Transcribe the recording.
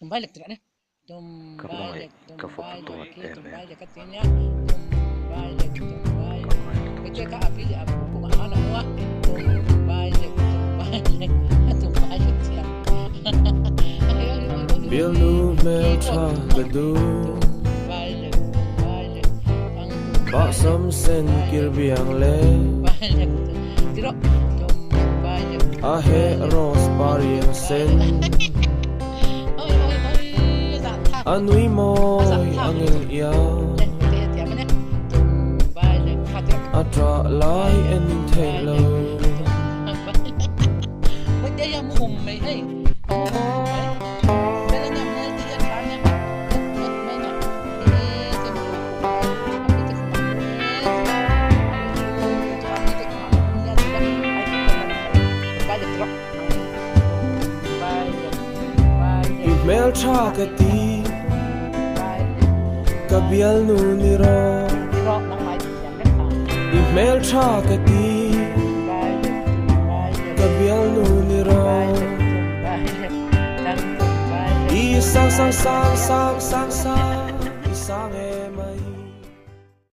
tumbalik tira ne Kapulay tumbalik kafututuat ki ere tumbalik katinya tumbalik kece ka api aku kung ano mo tumbalik tumbalik siya Bielu melcha gadu Bak sam sen kirbiang le tiro Ahe ros pariang sen Anui moy angel ia Atra lai en telo Hindi yung humay ay Pero nga mga tiyan kanya May nga Melcha kati Kabial nu niro Melcha kati Kabial nu niro Isang sang sang sang sang sang Isang